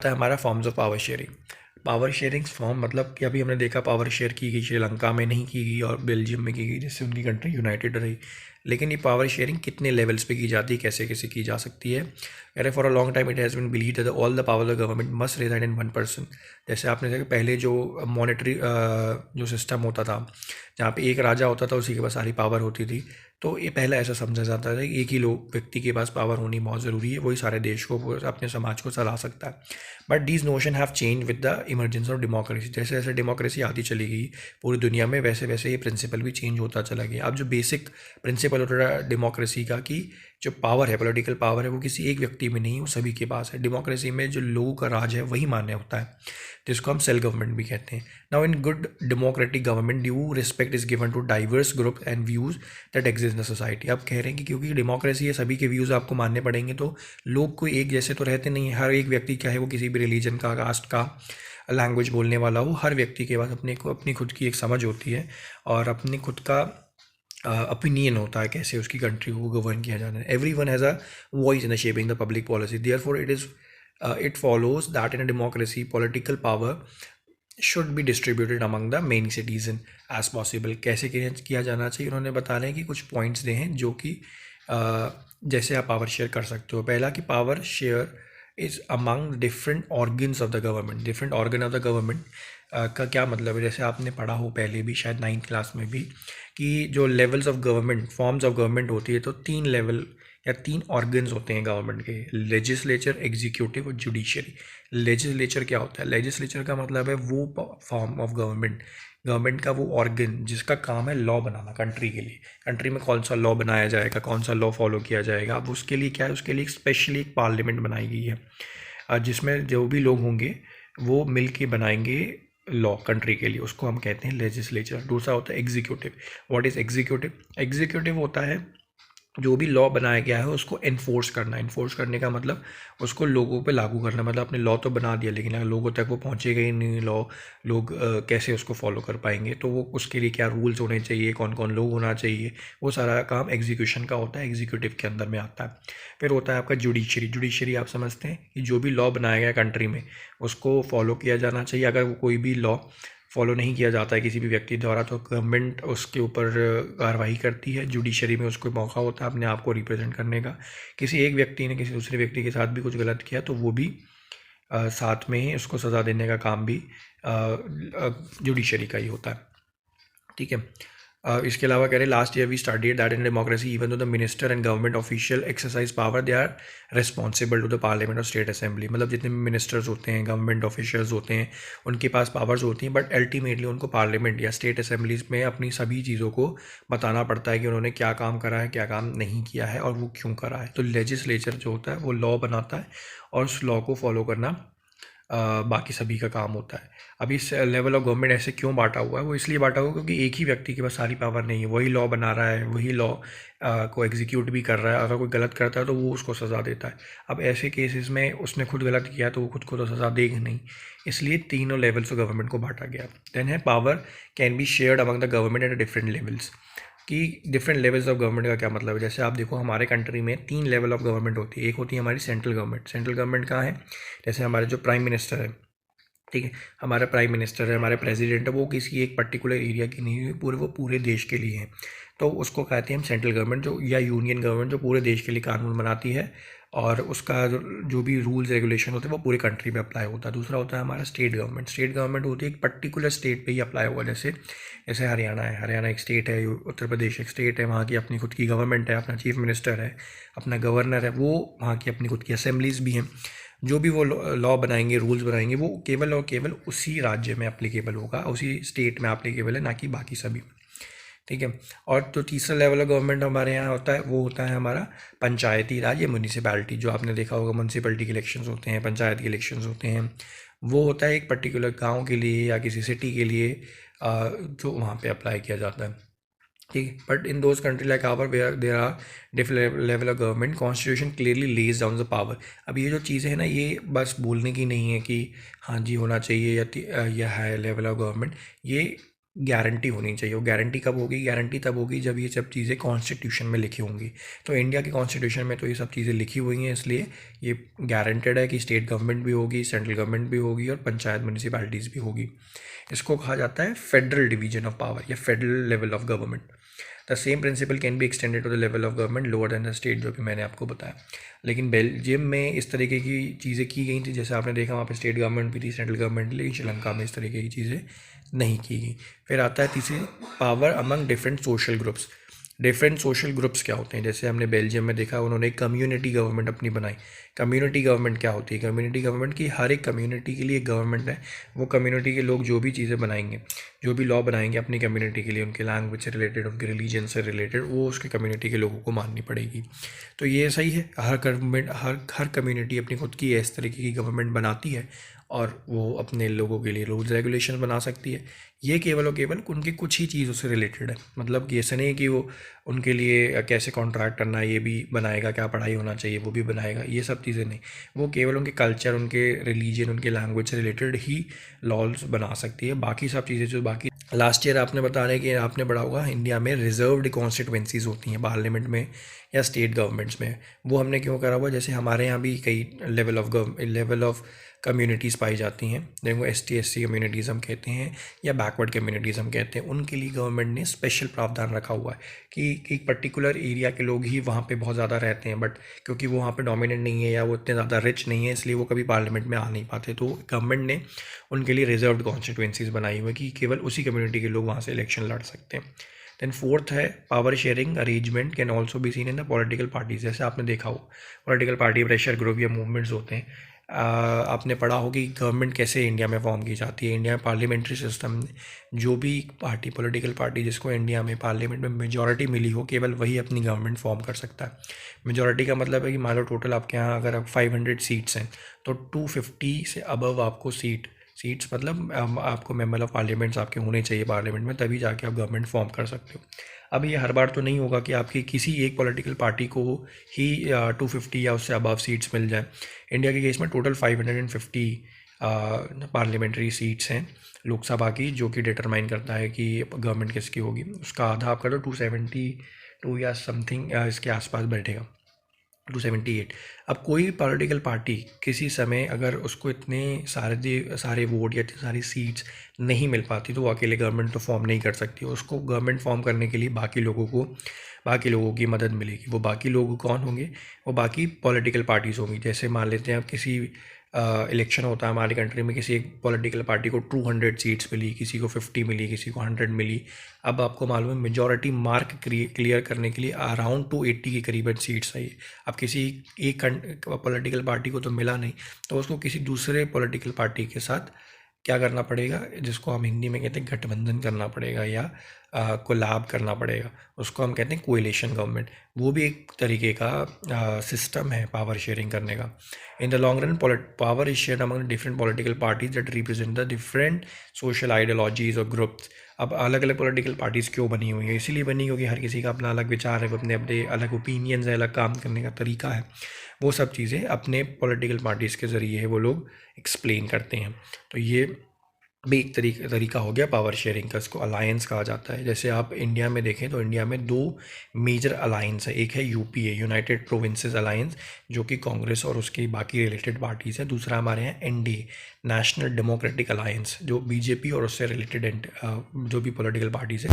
है हमारा forms of power sharing. Power sharing form मतलब कि अभी हमने देखा पावर शेयर की गई, श्रीलंका में नहीं की गई और बेल्जियम में की गई, जिससे उनकी कंट्री यूनाइटेड रही। लेकिन ये पावर शेयरिंग कितने लेवल्स पे की जाती है, कैसे कैसे की जा सकती है? अरे for a long time it has been believe that all the power of the government must reside in one person. जैसे आपने देखा पहले जो मॉनेटरी जो सिस्टम होता था, जहाँ पे एक राजा होता था, उसी के पास सारी पावर होती थी। तो ये पहला ऐसा समझा जाता था कि एक ही लोग व्यक्ति के पास पावर होनी बहुत ज़रूरी है, वही सारे देश को, अपने समाज को चला सकता है। But these notion have change with the emergence of democracy. जैसे जैसे डेमोक्रेसी आती चली गई पूरी दुनिया में, वैसे वैसे ये प्रिंसिपल भी चेंज होता चला गया। अब जो बेसिक प्रिंसिपल होता है डेमोक्रेसी का, कि जो पावर है, पॉलिटिकल पावर है, वो किसी एक व्यक्ति में नहीं, वो सभी के पास है। डेमोक्रेसी में जो लोगों का राज है वही मान्य होता है, जिसको हम सेल्फ गवर्नमेंट भी कहते हैं। Now in good democratic government due respect is given to diverse group and views that exist in society. आप कह रहे हैं कि क्योंकि डेमोक्रेसी है, सभी के व्यूज़ आपको मानने पड़ेंगे, तो लोग कोई एक जैसे तो रहते नहीं। हर एक व्यक्ति, चाहे वो किसी भी रिलीजन का, कास्ट का, लैंग्वेज बोलने वाला हो, हर व्यक्ति के पास अपनी खुद की एक समझ होती है और अपनी खुद का ओपिनियन होता है कैसे उसकी कंट्री को गवर्न किया जाना है। Every one has a voice in the shaping the public policy. Therefore it follows that in a democracy political power should be distributed among the main citizen as possible। कैसे किया जाना चाहिए, उन्होंने बता रहे हैं कि कुछ पॉइंट्स दे हैं जो कि जैसे आप पावर शेयर कर सकते हो। पहला कि power share is among different organs of the government. Different organ of the government का क्या मतलब है? जैसे आपने पढ़ा हो पहले भी, शायद 9th क्लास में भी, कि जो levels of government, forms of government होती है, तो 3 लेवल या 3 ऑर्गन्स होते हैं गवर्नमेंट के: लेजिस्लेचर, एग्जीक्यूटिव और जुडिशरी। लेजिस्लेचर क्या होता है? लेजिस्लेचर का मतलब है वो फॉर्म ऑफ गवर्नमेंट, गवर्नमेंट का वो ऑर्गन जिसका काम है लॉ बनाना कंट्री के लिए। कंट्री में कौन सा लॉ बनाया जाएगा, कौन सा लॉ फॉलो किया जाएगा, अब उसके लिए क्या है, उसके लिए स्पेशली एक पार्लियामेंट बनाई गई है, जिसमें जो भी लोग होंगे वो मिल के बनाएंगे लॉ कंट्री के लिए, उसको हम कहते हैं लेजिस्लेचर। दूसरा होता है executive. What is executive? Executive होता है जो भी लॉ बनाया गया है उसको एनफोर्स करना। एनफोर्स करने का मतलब उसको लोगों पे लागू करना। मतलब आपने लॉ तो बना दिया, लेकिन अगर लोगों तक वो पहुंचेगा ही नहीं लॉ, लोग कैसे उसको फॉलो कर पाएंगे? तो वो उसके लिए क्या रूल्स होने चाहिए, कौन कौन लोग होना चाहिए, वो सारा काम एग्जीक्यूशन का होता है, एग्जीक्यूटिव के अंदर में आता है। फिर होता है आपका जुडिशरी। जुडिशरी आप समझते हैं कि जो भी लॉ बनाया गया कंट्री में उसको फॉलो किया जाना चाहिए। अगर वो कोई भी लॉ फॉलो नहीं किया जाता है किसी भी व्यक्ति द्वारा, तो गवर्नमेंट उसके ऊपर कार्रवाई करती है। जुडिशरी में उसको मौका होता है अपने आप को रिप्रेजेंट करने का। किसी एक व्यक्ति ने किसी दूसरे व्यक्ति के साथ भी कुछ गलत किया तो वो भी साथ में ही उसको सज़ा देने का काम भी जुडिशरी का ही होता है। ठीक है। इसके अलावा कह रहे last year we studied that in democracy even though the minister and government official exercise power, they are responsible to the parliament और स्टेट असेंबली। मतलब जितने भी मिनिस्टर्स होते हैं, गवर्नमेंट ऑफिशियल्स होते हैं, उनके पास पावर्स होती हैं, बट अल्टीमेटली उनको पार्लियामेंट या स्टेट असेंबलीज में अपनी सभी चीज़ों को बताना पड़ता है कि उन्होंने क्या काम करा है, क्या काम नहीं किया है और वो क्यों करा है। तो लेजिस्लेचर जो होता है वो लॉ बनाता है और उस लॉ को फॉलो करना बाकी सभी का काम होता है। अभी इस लेवल ऑफ गवर्नमेंट ऐसे क्यों बांटा हुआ है? वो इसलिए बांटा हुआ है क्योंकि एक ही व्यक्ति के पास सारी पावर नहीं है। वही लॉ बना रहा है, वही लॉ को एग्जीक्यूट भी कर रहा है। अगर कोई गलत करता है तो वो उसको सज़ा देता है। अब ऐसे केसेस में उसने खुद गलत किया तो वो खुद को तो सज़ा देगा नहीं, इसलिए तीनों लेवल्स ऑफ गवर्नमेंट को बांटा गया। देन है power can be shared among the government at different levels. कि डिफरेंट लेवल्स ऑफ गवर्नमेंट का क्या मतलब है? जैसे आप देखो हमारे कंट्री में 3 लेवल ऑफ गवर्नमेंट होती है। एक होती है हमारी सेंट्रल गवर्नमेंट। सेंट्रल गवर्नमेंट कहाँ है? जैसे हमारे जो प्राइम मिनिस्टर है, ठीक है, हमारा प्राइम मिनिस्टर है, हमारे प्रेसिडेंट है, वो किसी एक पर्टिकुलर एरिया की नहीं है, वो पूरे देश के लिए है। तो उसको कहते हैं हम सेंट्रल गवर्नमेंट, जो या यूनियन गवर्नमेंट, जो पूरे देश के लिए कानून बनाती है और उसका जो भी रूल्स रेगुलेशन होते हैं वो पूरे कंट्री में अप्लाई होता है। दूसरा होता है हमारा स्टेट गवर्नमेंट। स्टेट गवर्नमेंट होती है एक पर्टिकुलर स्टेट पे ही अप्लाई होगा। जैसे जैसे हरियाणा है, हरियाणा एक स्टेट है, उत्तर प्रदेश एक स्टेट है, वहाँ की अपनी खुद की गवर्नमेंट है, अपना चीफ मिनिस्टर है, अपना गवर्नर है, वो वहाँ की अपनी खुद की असेंबलीज भी हैं। जो भी वो लॉ बनाएंगे, रूल्स बनाएंगे, वो केवल और केवल उसी राज्य में एप्लीकेबल होगा, उसी स्टेट में एप्लीकेबल है, ना कि बाकी सभी। ठीक है। और तो तीसरा लेवल ऑफ गवर्नमेंट हमारे यहाँ होता है, वो होता है हमारा पंचायती राज या म्यूनिसिपैलिटी। जो आपने देखा होगा म्यूनिसिपैलिटी के इलेक्शंस होते हैं, पंचायत के इलेक्शंस होते हैं, वो होता है एक पर्टिकुलर गांव के लिए या किसी सिटी के लिए, जो वहाँ पे अप्लाई किया जाता है। ठीक है। But in those country like our where there are different level of government, constitution clearly lays down the power. अब ये जो चीज़ें हैं ना, ये बस बोलने की नहीं है कि हाँ जी होना चाहिए या यह है लेवल ऑफ गवर्नमेंट। ये गारंटी होनी चाहिए। वो गारंटी कब होगी? गारंटी तब होगी जब ये सब चीज़ें कॉन्स्टिट्यूशन में लिखी होंगी। तो इंडिया के कॉन्स्टिट्यूशन में तो ये सब चीज़ें लिखी हुई हैं, इसलिए ये गारंटेड है कि स्टेट गवर्नमेंट भी होगी, सेंट्रल गवर्नमेंट भी होगी और पंचायत म्यूनिसिपैलिटीज़ भी होगी। इसको कहा जाता है फेडरल डिवीजन ऑफ पावर या federal level of government. The same principle can be extended to the level of government lower than the state, जो कि मैंने आपको बताया। लेकिन बेल्जियम में इस तरीके की चीज़ें की गई थी, जैसे आपने देखा वहाँ पे स्टेट गवर्नमेंट भी थी, सेंट्रल गवर्नमेंट, लेकिन श्रीलंका में इस तरीके की चीज़ें नहीं की गई। फिर आता है तीसरी, power among different social groups. Different social groups क्या होते हैं? जैसे हमने बेल्जियम में देखा, उन्होंने एक कम्युनिटी गवर्नमेंट अपनी बनाई। कम्युनिटी गवर्नमेंट क्या होती है? कम्युनिटी गवर्नमेंट की हर एक कम्युनिटी के लिए एक गवर्नमेंट है। वो कम्युनिटी के लोग जो भी चीज़ें बनाएंगे, जो भी लॉ बनाएंगे अपनी कम्युनिटी के लिए, उनके लैंग्वेज से रिलेटेड, उनके रिलीजन से रिलेटेड, वो उसके कम्युनिटी के लोगों को माननी पड़ेगी। तो ये सही है, हर गवर्नमेंट हर कम्युनिटी अपनी खुद की इस तरीके की गवर्नमेंट बनाती है और वो अपने लोगों के लिए रूल्स रेगुलेशन बना सकती है। ये केवल और केवल उनकी कुछ ही चीज़ों से रिलेटेड है। मतलब कि ऐसा नहीं कि वो उनके लिए कैसे कॉन्ट्रैक्ट करना है ये भी बनाएगा, क्या पढ़ाई होना चाहिए वो भी बनाएगा, ये सब चीज़ें नहीं। वो केवल उनके कल्चर, उनके रिलीजन, उनके लैंग्वेज से रिलेटेड ही लॉज बना सकती है। बाकी सब चीज़ें जो बाकी लास्ट ईयर आपने बता रहे कि आपने पढ़ा होगा, इंडिया में रिजर्व्ड कॉन्स्टिट्यूंसीज होती हैं पार्लियामेंट में या स्टेट गवर्नमेंट्स में। वो हमने क्यों करा हुआ? जैसे हमारे यहाँ भी कई लेवल ऑफ कम्युनिटीज़ पाई जाती हैं, देखो ST SC कम्युनिटीज़ हम कहते हैं या बैकवर्ड कम्युनिटीज़ हम कहते हैं। उनके लिए गवर्नमेंट ने स्पेशल प्रावधान रखा हुआ है कि एक पर्टिकुलर एरिया के लोग ही वहाँ पे बहुत ज़्यादा रहते हैं, बट क्योंकि वो वहाँ पे डोमिनेंट नहीं है या वो इतने ज़्यादा रिच नहीं है, इसलिए वो कभी पार्लियामेंट में आ नहीं पाते। तो गवर्नमेंट ने उनके लिए रिजर्व्ड कॉन्स्टिट्यूंसीज बनाई हुई कि केवल उसी कम्युनिटी के लोग वहाँ से इलेक्शन लड़ सकते हैं। देन फोर्थ है, power sharing arrangement can also be seen in the political parties. जैसे आपने देखा हो पॉलिटिकल पार्टी, प्रेशर ग्रुप या मूवमेंट्स होते हैं। आपने पढ़ा हो कि गवर्नमेंट कैसे इंडिया में फॉर्म की जाती है। इंडिया में पार्लियामेंट्री सिस्टम में जो भी पार्टी, पॉलिटिकल पार्टी जिसको इंडिया में पार्लियामेंट में मेजॉरिटी मिली हो, केवल वही अपनी गवर्नमेंट फॉर्म कर सकता है। मेजॉरिटी का मतलब है कि मान लो टोटल आपके यहाँ अगर 500 सीट्स हैं तो 250 से अबव आपको सीट्स मतलब आपको मेंबर ऑफ पार्लियामेंट्स आपके होने चाहिए पार्लियामेंट में, तभी जाके आप गवर्नमेंट फॉर्म कर सकते हो। अब ये हर बार तो नहीं होगा कि आपकी किसी एक पॉलिटिकल पार्टी को ही 250 या उससे अबव सीट्स मिल जाए। इंडिया के केस में टोटल 550 पार्लियामेंट्री सीट्स हैं लोकसभा की, जो कि डिटरमाइन करता है कि गवर्नमेंट किसकी होगी। उसका आधा आप कर दो 272 या समथिंग इसके आसपास बैठेगा, 278। अब कोई पॉलिटिकल पार्टी किसी समय अगर उसको इतने सारे वोट या इतनी सारी सीट्स नहीं मिल पाती तो वो अकेले गवर्नमेंट तो फॉर्म नहीं कर सकती। उसको गवर्नमेंट फॉर्म करने के लिए बाकी लोगों की मदद मिलेगी। वो बाकी लोग कौन होंगे? वो बाकी पॉलिटिकल पार्टीज़ होंगी। जैसे मान लेते हैं अब किसी इलेक्शन होता है हमारी कंट्री में, किसी एक पॉलिटिकल पार्टी को 200 सीट्स मिली, किसी को 50 मिली, किसी को 100 मिली। अब आपको मालूम है मेजॉरिटी मार्क क्लियर करने के लिए अराउंड 280 के करीबन सीट्स चाहिए। अब किसी एक पॉलिटिकल पार्टी को तो मिला नहीं, तो उसको किसी दूसरे पॉलिटिकल पार्टी के साथ क्या करना पड़ेगा, जिसको हम हिंदी में कहते हैं गठबंधन करना पड़ेगा या कोलैब करना पड़ेगा। उसको हम कहते हैं कोएलिशन गवर्नमेंट। वो भी एक तरीके का सिस्टम है पावर शेयरिंग करने का। In the long run power is shared among different political parties that represent the different social ideologies और ग्रुप्स। अब अलग अलग पॉलिटिकल पार्टीज़ क्यों बनी हुई है? इसीलिए बनी क्योंकि हर किसी का अपना अलग विचार है, अपने अपने अलग ओपिनियंस है, अलग काम करने का तरीका है। वो सब चीज़ें अपने पॉलिटिकल पार्टीज़ के ज़रिए वो लोग एक्सप्लेन करते हैं। तो ये भी एक तरीका हो गया पावर शेयरिंग का, इसको अलायंस कहा जाता है। जैसे आप इंडिया में देखें तो इंडिया में 2 मेजर अलायंस है। एक है UPA, यूनाइटेड प्रोविंसेस अलायंस, जो कि कांग्रेस और उसकी बाकी रिलेटेड पार्टीज़ है। दूसरा हमारे यहाँ NDA, नेशनल डेमोक्रेटिक अलायंस, जो BJP और उससे रिलेटेड जो भी पॉलिटिकल पार्टीज़ है